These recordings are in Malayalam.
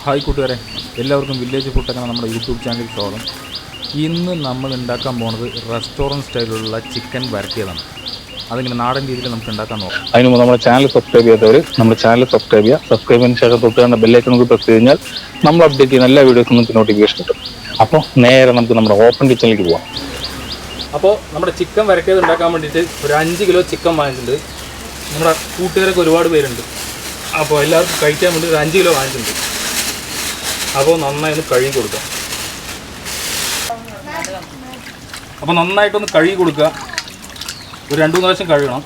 ഹായ് കൂട്ടുകാരെ, എല്ലാവർക്കും വില്ലേജ് ഫുഡ് എന്ന നമ്മുടെ യൂട്യൂബ് ചാനലിൽ സ്വാഗതം. ഇന്ന് നമ്മൾ ഉണ്ടാക്കാൻ പോകുന്നത് റെസ്റ്റോറൻറ്റ് സ്റ്റൈലിലുള്ള ചിക്കൻ വരട്ടിയതാണ്. അതിങ്ങനെ നാടൻ രീതിയിൽ നമുക്ക് ഉണ്ടാക്കാൻ നോക്കാം. അതിന് മുമ്പ് നമ്മുടെ ചാനൽ സബ്സ്ക്രൈബ് ചെയ്യാത്തവർ നമ്മുടെ ചാനൽ സബ്സ്ക്രൈബ് ചെയ്യുക. സബ്സ്ക്രൈബ് ചെയ്യുന്ന ശേഷം തൊട്ടുകാരുടെ ബെല്ലൈക്കൺ കൂടി പ്രസ് കഴിഞ്ഞാൽ നമ്മൾ അപ്ഡേറ്റ് ചെയ്യുന്ന എല്ലാ വീഡിയോസും നമുക്ക് നോട്ടിഫിക്കേഷൻ കിട്ടും. അപ്പോൾ നേരെ നമുക്ക് നമ്മുടെ ഓപ്പൺ കിച്ചണിലേക്ക് പോകാം. അപ്പോൾ നമ്മുടെ ചിക്കൻ വരട്ടിയത് ഉണ്ടാക്കാൻ വേണ്ടിയിട്ട് ഒരു 5 കിലോ ചിക്കൻ വാങ്ങിച്ചിട്ടുണ്ട്. നമ്മുടെ കൂട്ടുകാരൊക്കെ ഒരുപാട് പേരുണ്ട്, അപ്പോൾ എല്ലാവർക്കും കഴിക്കാൻ വേണ്ടി ഒരു 5 കിലോ വാങ്ങിച്ചിട്ടുണ്ട്. അപ്പോൾ നന്നായി ഒന്ന് കഴുകി കൊടുക്കുക. അപ്പോൾ നന്നായിട്ടൊന്ന് കഴുകി കൊടുക്കുക. ഒരു 2-3 പ്രാവശ്യം കഴുകണം.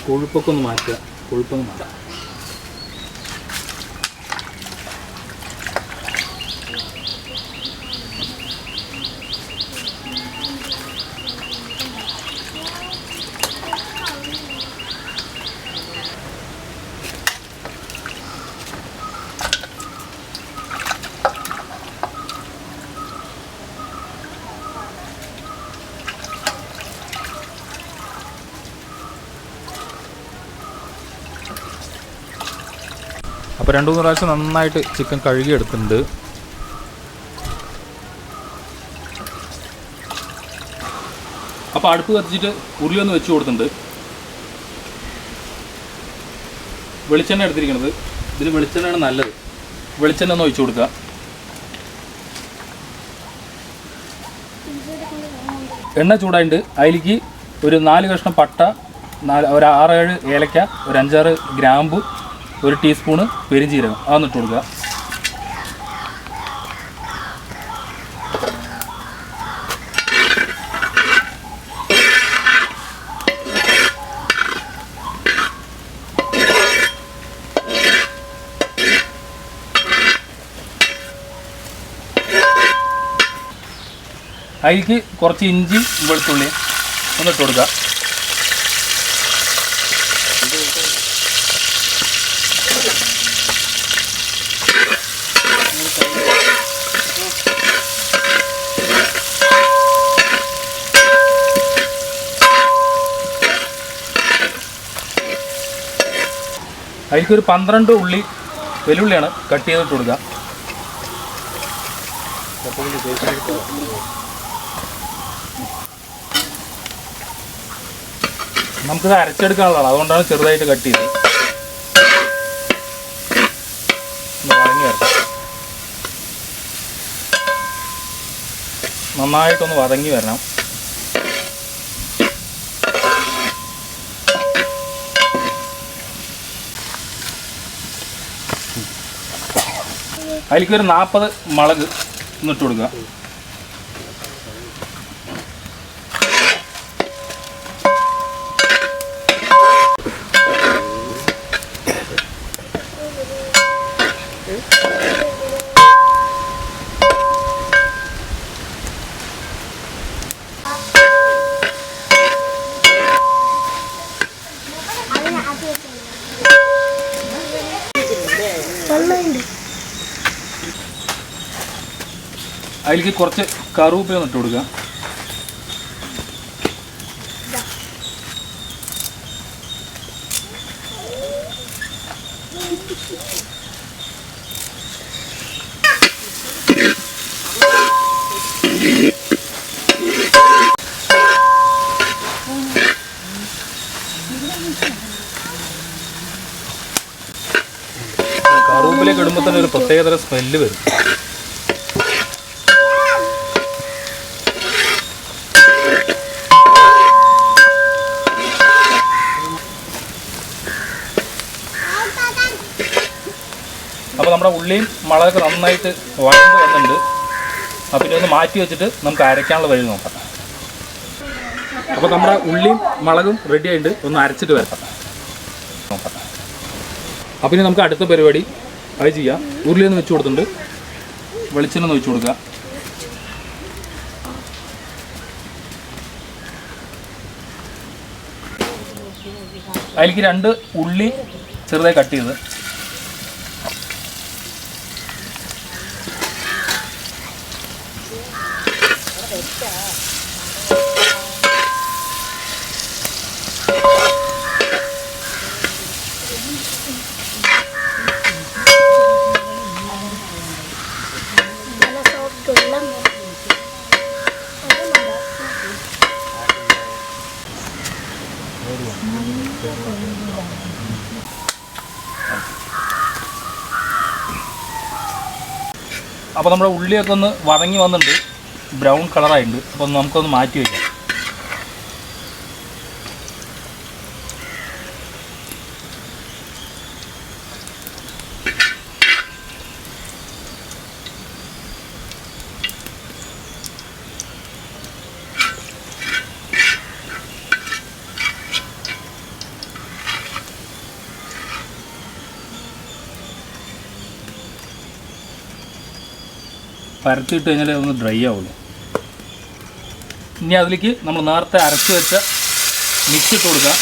കൊഴുപ്പൊക്കെ ഒന്ന് മാറ്റുക. കൊഴുപ്പൊന്ന് മാറ്റാം. അപ്പോൾ 2-3 പ്രാവശ്യം നന്നായിട്ട് ചിക്കൻ കഴുകി എടുക്കുന്നുണ്ട്. അപ്പോൾ അടുപ്പ് കത്തിച്ചിട്ട് ഉരുളി ഒന്ന് വെച്ച് കൊടുത്തിട്ടുണ്ട്. വെളിച്ചെണ്ണ എടുത്തിരിക്കുന്നത്, ഇതിൽ വെളിച്ചെണ്ണയാണ് നല്ലത്. വെളിച്ചെണ്ണ ഒന്ന് ഒഴിച്ചു കൊടുക്കുക. എണ്ണ ചൂടായിട്ട് അതിലേക്ക് ഒരു 4 കഷ്ണം പട്ട, ഒരു 6-7 ഏലക്ക, ഒരു 5-6 ഗ്രാമ്പു, 1 ടീസ്പൂണ് പെരുംജീരകം അതൊന്ന് ഇട്ട് കൊടുക്കുക. അതിലേക്ക് കുറച്ച് ഇഞ്ചി വെളുത്തുള്ളി ഒന്ന് ഇട്ട് കൊടുക്കുക. അതിലേക്കൊരു 12 ഉള്ളി വെല്ലുള്ളിയാണ് കട്ട് ചെയ്തിട്ട് കൊടുക്കുക. നമുക്കിത് അരച്ചെടുക്കാനുള്ളതാണ്, അതുകൊണ്ടാണ് ചെറുതായിട്ട് കട്ട് ചെയ്തത്. വഴങ്ങി വരട്ടെ. നന്നായിട്ടൊന്ന് വഴങ്ങി വരണം. അതിലേക്കൊരു 40 മുളക് ഒന്നിട്ട് കൊടുക്കുക. അതിലേക്ക് കുറച്ച് കറുവേപ്പില ഇട്ട് കൊടുക്കുക. കറുവേപ്പിലേക്ക് ഇടുമ്പോൾ തന്നെ ഒരു പ്രത്യേകതരം സ്മെല്ല് വരും. അപ്പോൾ നമ്മുടെ ഉള്ളിയും മുളകൊക്കെ നന്നായിട്ട് വഴണ്ട് വന്നിട്ടുണ്ട്. അപ്പോൾ ഇനി ഒന്ന് മാറ്റി വെച്ചിട്ട് നമുക്ക് അരയ്ക്കാനുള്ള വഴി നോക്കാം. അപ്പോൾ നമ്മുടെ ഉള്ളിയും മുളകും റെഡി ആയിട്ട് ഒന്ന് അരച്ചിട്ട് വരക്കാം നോക്കാം. അപ്പോൾ ഇനി നമുക്ക് അടുത്ത പരിപാടി അത് ചെയ്യാം. ഉരുളിയൊന്ന് വെച്ച് കൊടുത്തിട്ടുണ്ട്. വെളിച്ചെണ്ണ ഒന്ന് വെച്ച് കൊടുക്കുക. അതിലേക്ക് 2 ഉള്ളി ചെറുതായി കട്ട് ചെയ്ത്, അപ്പോൾ നമ്മുടെ ഉള്ളിയൊക്കെ ഒന്ന് വതങ്ങി വന്നിട്ടുണ്ട്, ബ്രൗൺ കളറായിട്ടുണ്ട്. അപ്പോൾ നമുക്കൊന്ന് മാറ്റി വയ്ക്കാം. പരത്തിയിട്ട് കഴിഞ്ഞാൽ ഒന്ന് ഡ്രൈ ആവുള്ളൂ. ഇനി അതിലേക്ക് നമ്മൾ നേരത്തെ അരച്ച് വെച്ച മിക്സ് ഇട്ട് കൊടുക്കുക.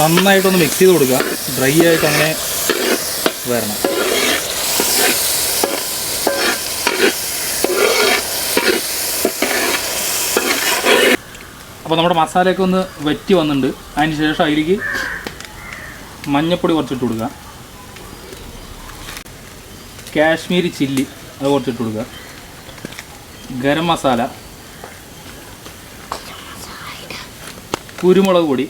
നന്നായിട്ടൊന്ന് മിക്സ് ചെയ്ത് കൊടുക്കുക. ഡ്രൈ ആയിട്ട് അങ്ങനെ വരണം. അപ്പോൾ നമ്മുടെ മസാലയൊക്കെ ഒന്ന് വറ്റി വന്നിട്ടുണ്ട്. അതിന് ശേഷം അതിലേക്ക് മഞ്ഞൾപ്പൊടി കുറച്ചിട്ട് കൊടുക്കുക, കാശ്മീരി ചില്ലി അത് കുറച്ചിട്ട് കൊടുക്കുക, ഗരം മസാല, കുരുമുളക് പൊടി,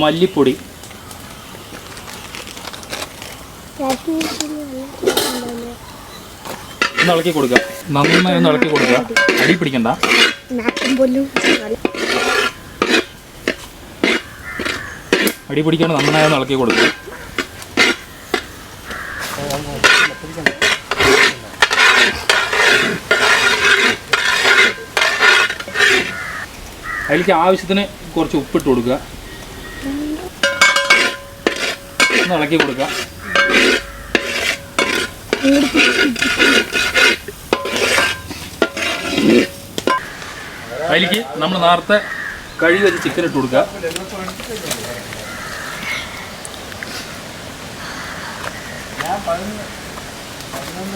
മല്ലിപ്പൊടി, ഒന്ന് ഇളക്കി കൊടുക്കുക. നന്നായി ഒന്ന് ഇളക്കി കൊടുക്കുക, അടി പിടിക്കണ്ട. അടി പിടിക്കാണ്ട് നന്നായി ഒന്ന് ഇളക്കി കൊടുക്കുക. അതിലേക്ക് ആവശ്യത്തിന് കുറച്ച് ഉപ്പിട്ട് കൊടുക്കുക, ഒന്ന് ഇളക്കി കൊടുക്കുക. അതിലേക്ക് നമ്മൾ നേരത്തെ കഴുകി വെച്ച് ചിക്കൻ ഇട്ട് കൊടുക്കുക.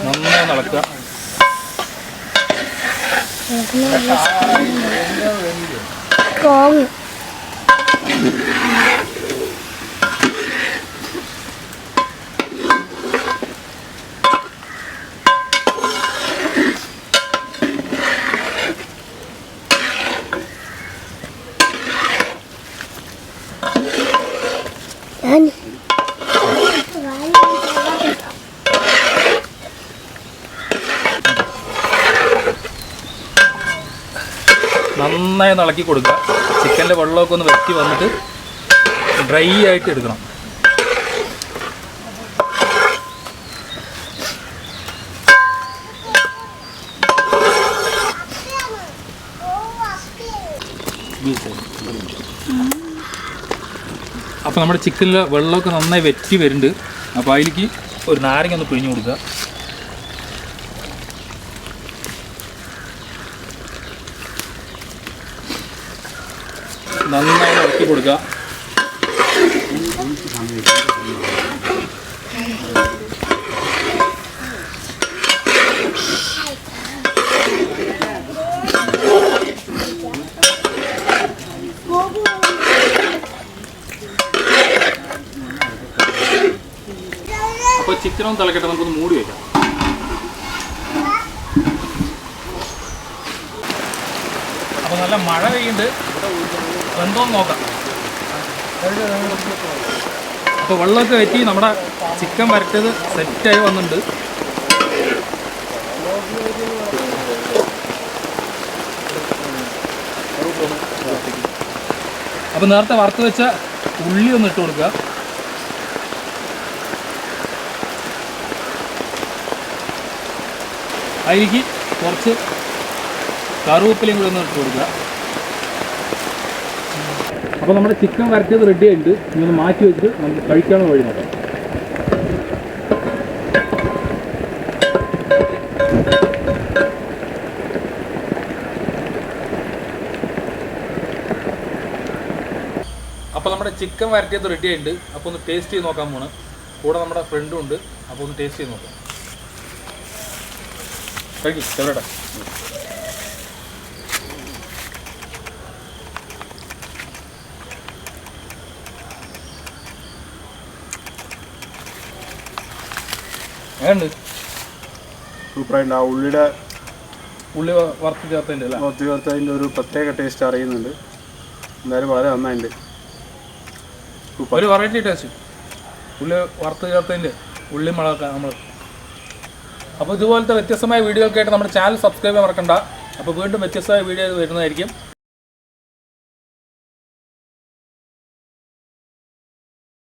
നന്നായി ഇളക്കുക. നന്നായി ഇളക്കി കൊടുക്കുക. ചിക്കൻ്റെ വെള്ളമൊക്കെ ഒന്ന് വറ്റി വന്നിട്ട് ഡ്രൈ ആയിട്ട് എടുക്കണം. അപ്പോൾ നമ്മുടെ ചിക്കനിൽ വെള്ളമൊക്കെ നന്നായി വറ്റി വരുന്നുണ്ട്. അപ്പോൾ അതിലേക്ക് ഒരു നാരങ്ങ ഒന്ന് പിഴിഞ്ഞ് കൊടുക്കുക. നന്നായി ഇളക്കി കൊടുക്കുക. അപ്പോൾ ചിക്കനൊന്ന് തിളക്കട്ടെ, നമുക്കൊന്ന് മൂടി വയ്ക്കാം. അപ്പോൾ നല്ല മഴ പെയ്യുന്നുണ്ട്, എന്തോന്ന് നോക്കാം. അപ്പോൾ വെള്ളമൊക്കെ വറ്റി നമ്മുടെ ചിക്കൻ വരട്ടിയത് സെറ്റായി വന്നിട്ടുണ്ട്. അപ്പോൾ നേരത്തെ വറുത്ത് വെച്ച ഉള്ളി ഒന്ന് ഇട്ട് കൊടുക്കുക. അതിലേക്ക് കുറച്ച് കറുവേപ്പിലയും കൂടി ഒന്ന് ഇട്ട് കൊടുക്കുക. അപ്പോൾ നമ്മുടെ ചിക്കൻ വരട്ടിയത് റെഡി ആയിട്ടുണ്ട്. ഇനി ഒന്ന് മാറ്റി വെച്ചിട്ട് നമുക്ക് കഴിക്കാനുള്ള വഴി നോക്കാം. അപ്പോൾ നമ്മുടെ ചിക്കൻ വരട്ടിയത് റെഡി ആയിട്ടുണ്ട്. അപ്പോൾ ഒന്ന് ടേസ്റ്റ് ചെയ്ത് നോക്കാൻ പോണ്. കൂടെ നമ്മുടെ ഫ്രണ്ടും ഉണ്ട്. അപ്പോൾ ഒന്ന് ടേസ്റ്റ് ചെയ്ത് നോക്കാം. കഴിക്കും ചെറുതാ. എങ്ങനെയുണ്ട്? സൂപ്പറായിട്ടുണ്ട്. ആ ഉള്ളിയുടെ ഉള്ളി വറുത്ത് ചേർത്തതിൻ്റെ അല്ല, വറുത്ത് ചേർത്തതിൻ്റെ ഒരു പ്രത്യേക ടേസ്റ്റ് അറിയുന്നുണ്ട്. എന്തായാലും വളരെ നന്നായിട്ടുണ്ട്. ഒരു വെറൈറ്റി ടേസ്റ്റ് ഉള്ളി വറുത്ത് ചേർത്തതിൻ്റെ ഉള്ളി മുളകൊക്കെ നമ്മൾ. അപ്പോൾ ഇതുപോലത്തെ വ്യത്യസ്തമായ വീഡിയോകൾക്കായിട്ട് നമ്മുടെ ചാനൽ സബ്സ്ക്രൈബ് ചെയ്യാൻ മറക്കണ്ട. അപ്പോൾ വീണ്ടും വ്യത്യസ്തമായ വീഡിയോ വരുന്നതായിരിക്കും.